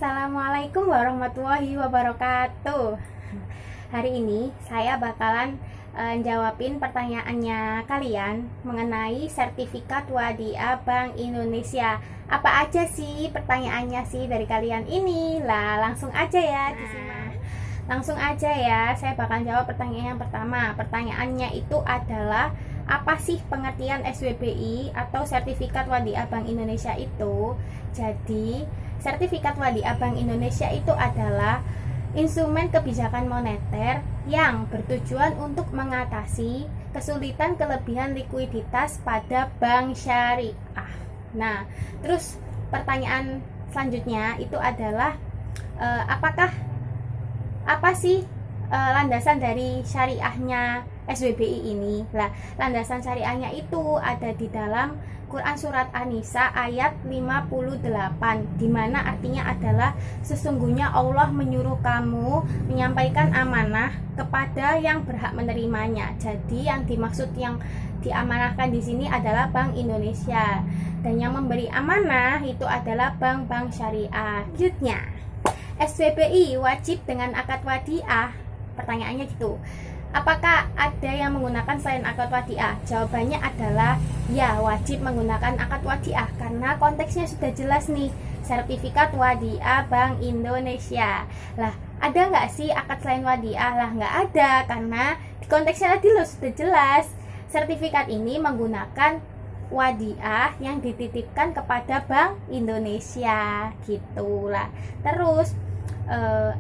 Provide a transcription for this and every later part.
Assalamualaikum warahmatullahi wabarakatuh. Hari ini saya bakalan jawabin pertanyaannya kalian mengenai sertifikat Wadiah Bank Indonesia. Apa aja sih pertanyaannya sih dari kalian ini? Lah, langsung aja ya disimak. Langsung aja ya, saya bakal jawab pertanyaan yang pertama. Pertanyaannya itu adalah apa sih pengertian SWBI atau Sertifikat Wadiah Bank Indonesia itu? Jadi, Sertifikat Wadiah Bank Indonesia itu adalah instrumen kebijakan moneter yang bertujuan untuk mengatasi kesulitan kelebihan likuiditas pada bank syariah. Nah, terus pertanyaan selanjutnya itu adalah apa sih landasan dari syariahnya SWBI ini? Lah, landasan syariahnya itu ada di dalam Quran Surat An-Nisa ayat 58, dimana artinya adalah sesungguhnya Allah menyuruh kamu menyampaikan amanah kepada yang berhak menerimanya. Jadi yang dimaksud yang diamanahkan di sini adalah Bank Indonesia, dan yang memberi amanah itu adalah bank-bank syariah. Selanjutnya, SWBI wajib dengan akad wadiah? Pertanyaannya gitu. Apakah ada yang menggunakan selain akad wadiah? Jawabannya adalah ya, wajib menggunakan akad wadiah karena konteksnya sudah jelas nih, Sertifikat Wadiah Bank Indonesia. Lah, ada nggak sih akad selain wadiah? Lah, nggak ada, karena di konteksnya tadi loh sudah jelas. Sertifikat ini menggunakan wadiah yang dititipkan kepada Bank Indonesia gitulah. Terus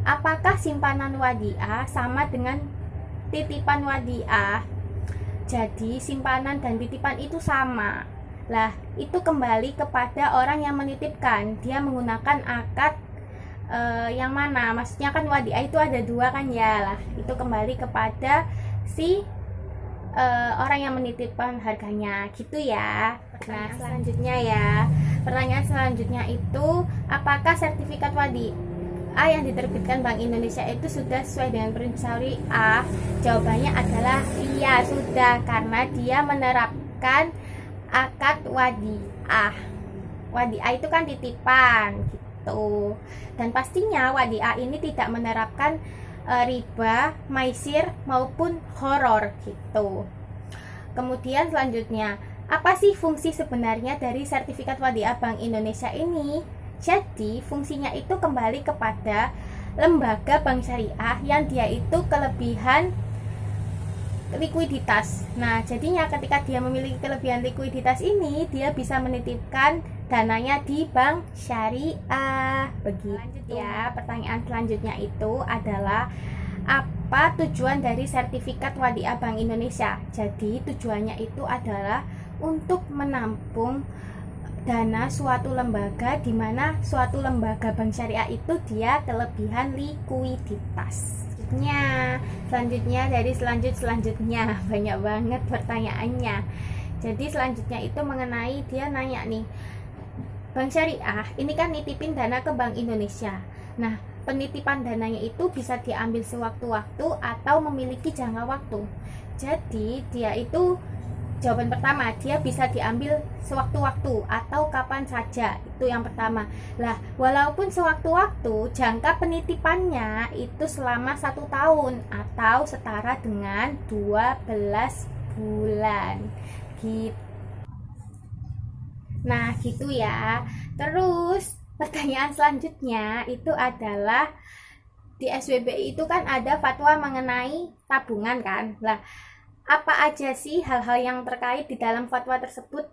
apakah simpanan wadiah sama dengan titipan wadiah? Jadi simpanan dan titipan itu sama. Lah, itu kembali kepada orang yang menitipkan, dia menggunakan akad yang mana? Maksudnya kan wadiah itu ada dua kan ya. Lah, itu kembali kepada si orang yang menitipkan harganya gitu ya. Nah, selanjutnya ya, pertanyaan selanjutnya itu apakah sertifikat wadiah yang diterbitkan Bank Indonesia itu sudah sesuai dengan prinsip syariah? Jawabannya adalah iya, sudah, karena dia menerapkan akad wadiah. Wadiah itu kan titipan gitu. Dan pastinya wadiah ini tidak menerapkan riba, maisir maupun horor gitu. Kemudian selanjutnya, apa sih fungsi sebenarnya dari Sertifikat Wadiah Bank Indonesia ini? Jadi fungsinya itu kembali kepada lembaga bank syariah yang dia itu kelebihan likuiditas. Nah, jadinya ketika dia memiliki kelebihan likuiditas ini, dia bisa menitipkan dananya di bank syariah. Begitu. Lanjut ya, pertanyaan selanjutnya itu adalah apa tujuan dari Sertifikat Wadiah Bank Indonesia? Jadi tujuannya itu adalah untuk menampung dana suatu lembaga, di mana suatu lembaga bank syariah itu dia kelebihan likuiditas. Selanjutnya dari selanjutnya banyak banget pertanyaannya. Jadi selanjutnya itu mengenai, dia nanya nih, bank syariah ini kan nitipin dana ke Bank Indonesia. Nah, penitipan dananya itu bisa diambil sewaktu-waktu atau memiliki jangka waktu. Jadi dia itu, jawaban pertama, dia bisa diambil sewaktu-waktu atau kapan saja. Itu yang pertama. Lah, walaupun sewaktu-waktu, jangka penitipannya itu selama 1 tahun atau setara dengan 12 bulan gitu. Nah, gitu ya. Terus pertanyaan selanjutnya itu adalah di SWBI itu kan ada fatwa mengenai tabungan kan. Lah, apa aja sih hal-hal yang terkait di dalam fatwa tersebut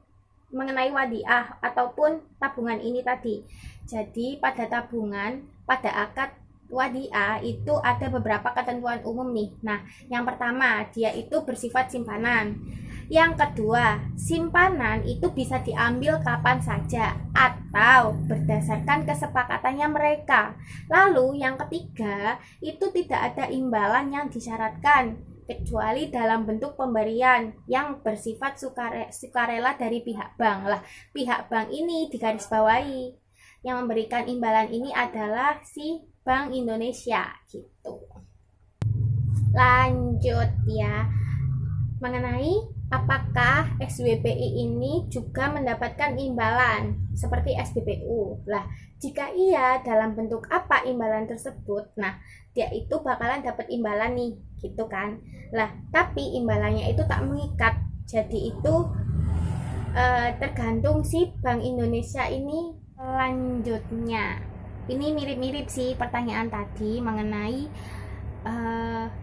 mengenai wadiah ataupun tabungan ini tadi? Jadi pada tabungan, pada akad wadiah itu ada beberapa ketentuan umum nih. Nah, yang pertama, dia itu bersifat simpanan. Yang kedua, simpanan itu bisa diambil kapan saja atau berdasarkan kesepakatannya mereka. Lalu yang ketiga, itu tidak ada imbalan yang disyaratkan kecuali dalam bentuk pemberian yang bersifat sukarela dari pihak bank. Lah, pihak bank ini digarisbawahi, yang memberikan imbalan ini adalah si Bank Indonesia gitu. Lanjut ya, mengenai apakah SWBI ini juga mendapatkan imbalan seperti SBPU. Lah, Jika iya, dalam bentuk apa imbalan tersebut? Nah, dia itu bakalan dapat imbalan nih, gitu kan. Lah, tapi imbalannya itu tak mengikat. Jadi itu tergantung si Bank Indonesia ini lanjutnya. Ini mirip-mirip sih pertanyaan tadi mengenai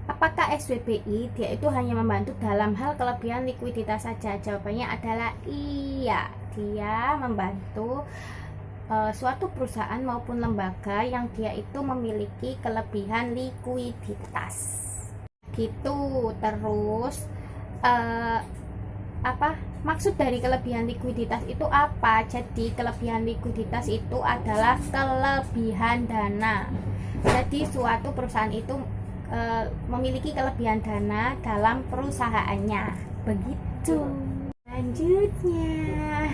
apakah SWBI dia itu hanya membantu dalam hal kelebihan likuiditas saja. Jawabannya adalah iya, dia membantu suatu perusahaan maupun lembaga yang dia itu memiliki kelebihan likuiditas gitu. Terus apa maksud dari kelebihan likuiditas itu apa? Jadi kelebihan likuiditas itu adalah kelebihan dana. Jadi suatu perusahaan itu memiliki kelebihan dana dalam perusahaannya, begitu. Selanjutnya,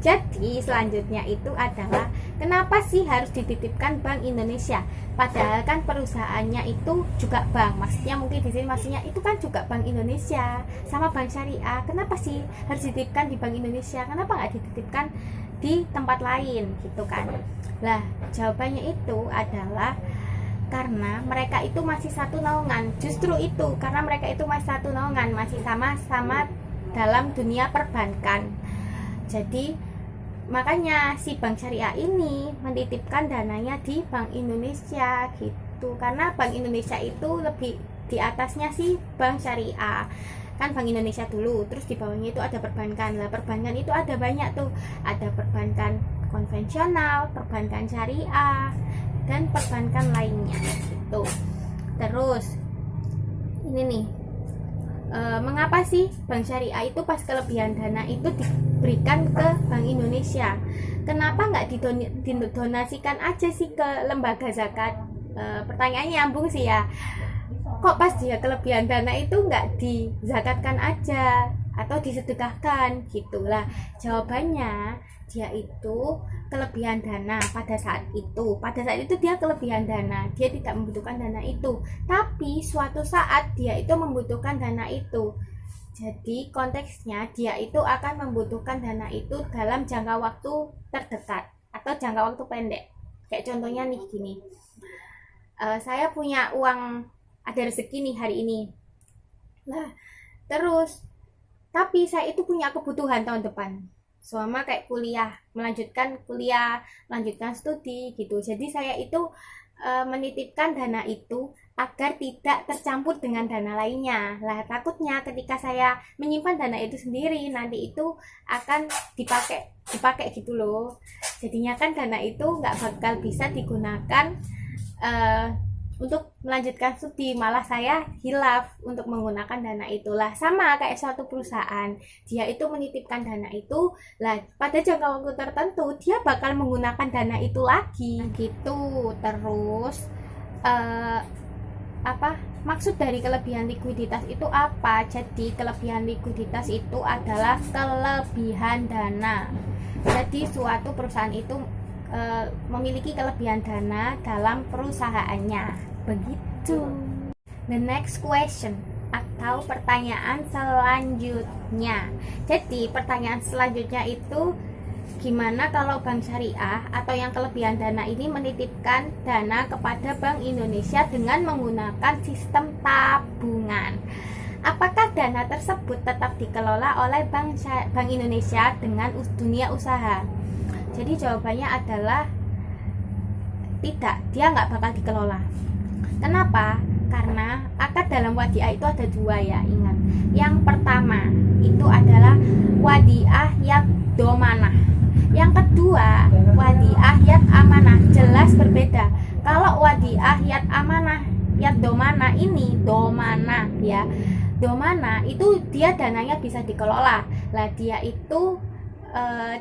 jadi selanjutnya itu adalah kenapa sih harus dititipkan Bank Indonesia? Padahal kan perusahaannya itu juga bank. Maksudnya mungkin di sini maksudnya itu kan juga Bank Indonesia sama Bank Syariah. Kenapa sih harus dititipkan di Bank Indonesia? Kenapa nggak dititipkan di tempat lain gitu kan? Lah, jawabannya itu adalah karena mereka itu masih satu naungan. Justru itu karena mereka itu masih satu naungan, masih sama-sama dalam dunia perbankan. Jadi makanya si Bank Syariah ini menitipkan dananya di Bank Indonesia gitu. Karena Bank Indonesia itu lebih di atasnya si Bank Syariah. Kan Bank Indonesia dulu, terus di bawahnya itu ada perbankan. Lah perbankan itu ada banyak tuh. Ada perbankan konvensional, perbankan syariah, dan perbankan lainnya gitu. Terus ini nih, mengapa sih Bank Syariah itu pas kelebihan dana itu diberikan ke Bank Indonesia? Kenapa nggak didonasikan aja sih ke lembaga zakat? Pertanyaannya nyambung sih ya. Kok pas dia kelebihan dana itu nggak dizakatkan aja atau disedekahkan gitulah? Jawabannya dia itu kelebihan dana pada saat itu dia kelebihan dana, dia tidak membutuhkan dana itu, tapi suatu saat dia itu membutuhkan dana itu. Jadi konteksnya dia itu akan membutuhkan dana itu dalam jangka waktu terdekat atau jangka waktu pendek. Kayak contohnya nih gini, saya punya uang, ada rezeki nih hari ini lah, terus tapi saya itu punya kebutuhan tahun depan selama kayak melanjutkan kuliah, melanjutkan studi gitu. Jadi saya itu menitipkan dana itu agar tidak tercampur dengan dana lainnya. Lah takutnya ketika saya menyimpan dana itu sendiri, nanti itu akan dipakai gitu loh. Jadinya kan dana itu nggak bakal bisa digunakan untuk melanjutkan studi, malah saya hilaf untuk menggunakan dana itulah. Sama kayak suatu perusahaan, dia itu menitipkan dana itu lah pada jangka waktu tertentu dia bakal menggunakan dana itu lagi gitu. Terus apa maksud dari kelebihan likuiditas itu apa? Jadi kelebihan likuiditas itu adalah kelebihan dana. Jadi suatu perusahaan itu memiliki kelebihan dana dalam perusahaannya, begitu. The next question atau pertanyaan selanjutnya. Jadi pertanyaan selanjutnya itu gimana kalau Bank Syariah atau yang kelebihan dana ini menitipkan dana kepada Bank Indonesia dengan menggunakan sistem tabungan? Apakah dana tersebut tetap dikelola oleh Bank Indonesia dengan dunia usaha? Jadi jawabannya adalah tidak, dia nggak bakal dikelola. Kenapa? Karena akad dalam wadiah itu ada dua ya, ingat. Yang pertama itu adalah wadiah yad domanah. Yang kedua wadiah yad amanah, jelas berbeda. Kalau wadiah yad amanah, yad domanah ini domana ya. Domana itu dia dananya bisa dikelola. Lah dia itu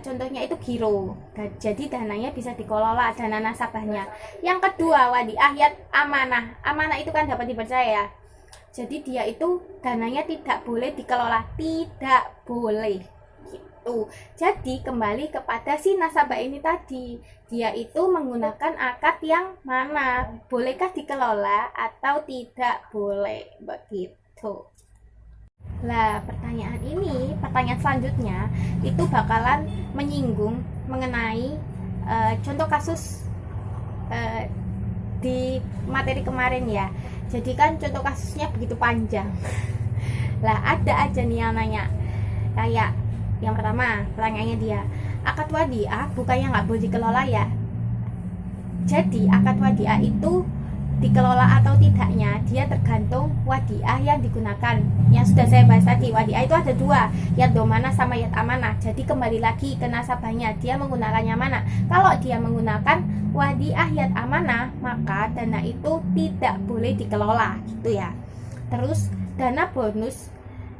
contohnya itu giro, jadi dananya bisa dikelola, dana nasabahnya. Yang kedua wadiah yad amanah, amanah itu kan dapat dipercaya, jadi dia itu dananya tidak boleh dikelola, tidak boleh gitu. Jadi kembali kepada si nasabah ini tadi, dia itu menggunakan akad yang mana, bolehkah dikelola atau tidak boleh, begitu. Lah pertanyaan selanjutnya itu bakalan menyinggung mengenai contoh kasus di materi kemarin ya. Jadi kan contoh kasusnya begitu panjang. Lah ada aja nih yang nanya, kayak yang pertama pertanyaannya dia, akad wadiah bukannya nggak boleh dikelola ya? Jadi akad wadiah itu dikelola atau tidaknya dia tergantung wadiah yang digunakan. Yang sudah saya bahas tadi, wadiah itu ada dua, yad domana sama yad amanah. Jadi kembali lagi ke nasabahnya, dia menggunakannya mana. Kalau dia menggunakan wadiah yad amanah, maka dana itu tidak boleh dikelola gitu ya. Terus dana bonus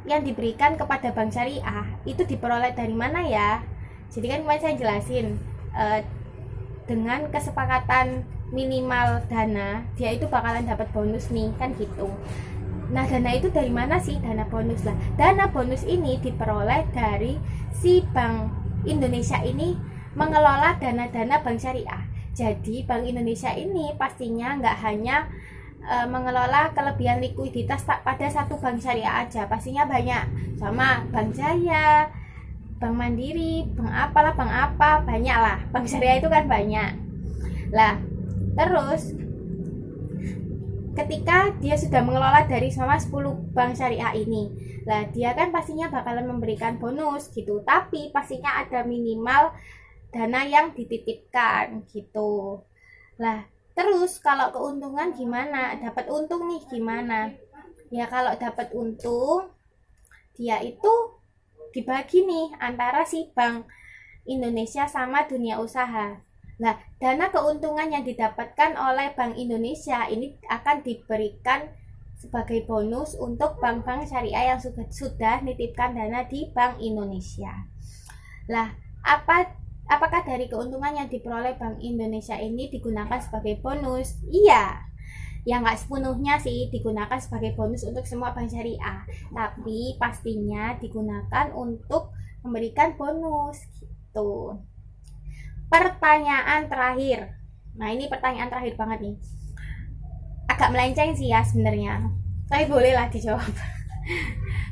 yang diberikan kepada bank syariah itu diperoleh dari mana ya? Jadi kan kemarin saya jelasin, dengan kesepakatan minimal dana, dia itu bakalan dapat bonus nih, kan gitu. Nah, dana itu dari mana sih? Dana bonus lah. Dana bonus ini diperoleh dari si Bank Indonesia ini mengelola dana-dana bank syariah. Jadi Bank Indonesia ini pastinya nggak hanya mengelola kelebihan likuiditas tak pada satu bank syariah aja, pastinya banyak, sama Bank Jaya, Bank Mandiri, bank apalah, bank apa, banyak lah. Bank syariah itu kan banyak lah. Terus ketika dia sudah mengelola dari sama 10 bank syariah ini, lah dia kan pastinya bakalan memberikan bonus gitu, tapi pastinya ada minimal dana yang dititipkan gitu. Lah terus kalau keuntungan gimana? Dapat untung nih gimana? Ya kalau dapat untung, dia itu dibagi nih antara si Bank Indonesia sama dunia usaha. Nah, dana keuntungan yang didapatkan oleh Bank Indonesia ini akan diberikan sebagai bonus untuk bank-bank syariah yang sudah nitipkan dana di Bank Indonesia. Lah, apakah dari keuntungan yang diperoleh Bank Indonesia ini digunakan sebagai bonus? Iya. Ya nggak sepenuhnya sih digunakan sebagai bonus untuk semua bank syariah, tapi pastinya digunakan untuk memberikan bonus gitu. Pertanyaan terakhir. Nah, ini pertanyaan terakhir banget nih. Agak melenceng sih ya sebenarnya, tapi bolehlah dijawab.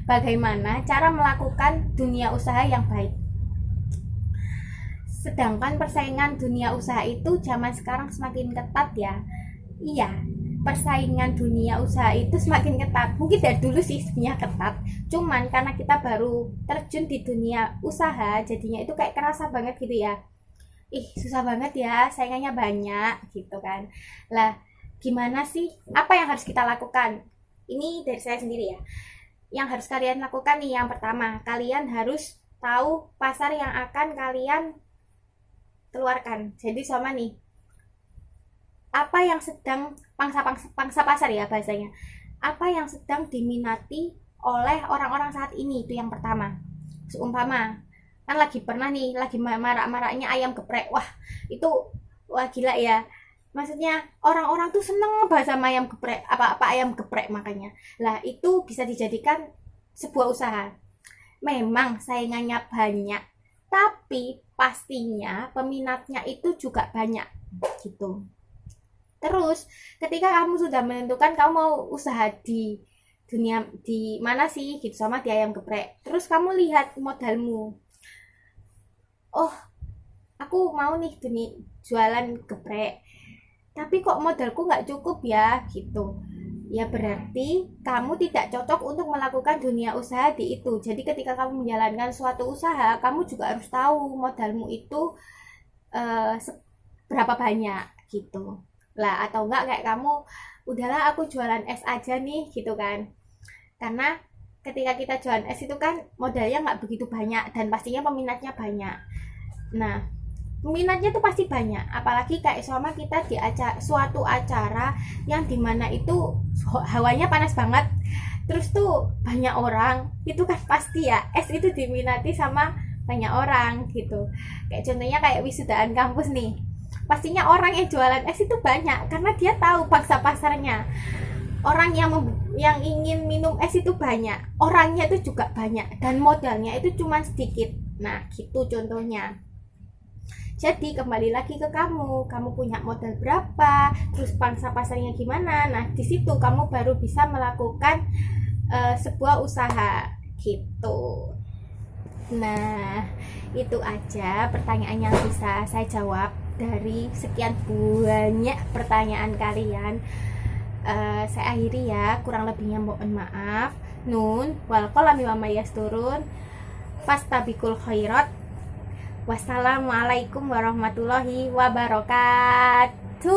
Bagaimana cara melakukan dunia usaha yang baik? Sedangkan persaingan dunia usaha itu zaman sekarang semakin ketat ya. Iya, persaingan dunia usaha itu semakin ketat. Mungkin dari dulu sih sebenarnya ketat, cuman karena kita baru terjun di dunia usaha, jadinya itu kayak kerasa banget gitu ya. Susah banget ya, saingannya banyak gitu kan. Lah, gimana sih? Apa yang harus kita lakukan? Ini dari saya sendiri ya. Yang harus kalian lakukan nih, yang pertama, kalian harus tahu pasar yang akan kalian keluarkan. Jadi sama nih, apa yang sedang pangsa pasar ya bahasanya, apa yang sedang diminati oleh orang-orang saat ini, itu yang pertama. Seumpama kan lagi marak-maraknya ayam geprek, wah gila ya, maksudnya orang-orang tuh seneng banget sama ayam geprek, apa ayam geprek, makanya lah itu bisa dijadikan sebuah usaha. Memang saingannya banyak, tapi pastinya peminatnya itu juga banyak gitu. Terus ketika kamu sudah menentukan kamu mau usaha di dunia di mana sih gitu, sama di ayam geprek, terus kamu lihat modalmu, oh aku mau nih jualan geprek, tapi kok modalku nggak cukup ya gitu, ya berarti kamu tidak cocok untuk melakukan dunia usaha di itu. Jadi ketika kamu menjalankan suatu usaha, kamu juga harus tahu modalmu itu berapa banyak gitu lah. Atau enggak kayak kamu, udahlah aku jualan es aja nih gitu kan, karena ketika kita jualan es itu kan modalnya nggak begitu banyak dan pastinya peminatnya banyak. Nah, peminatnya tuh pasti banyak, apalagi kayak sama kita di suatu acara yang dimana itu hawanya panas banget, terus tuh banyak orang, itu kan pasti ya es itu diminati sama banyak orang gitu. Kayak contohnya kayak wisudaan kampus nih, pastinya orang yang jualan es itu banyak karena dia tahu pangsa pasarnya. Orang yang ingin minum es itu banyak, orangnya itu juga banyak, dan modalnya itu cuma sedikit. Nah gitu contohnya. Jadi kembali lagi ke kamu punya modal berapa, terus pangsa pasarnya gimana. Nah di situ kamu baru bisa melakukan sebuah usaha gitu. Nah itu aja pertanyaan yang bisa saya jawab. dari sekian banyak pertanyaan kalian. Saya akhiri ya, kurang lebihnya mohon maaf. Nun wal qalami wa may yasturun, fastabiqul khairat. Wassalamualaikum warahmatullahi wabarakatuh.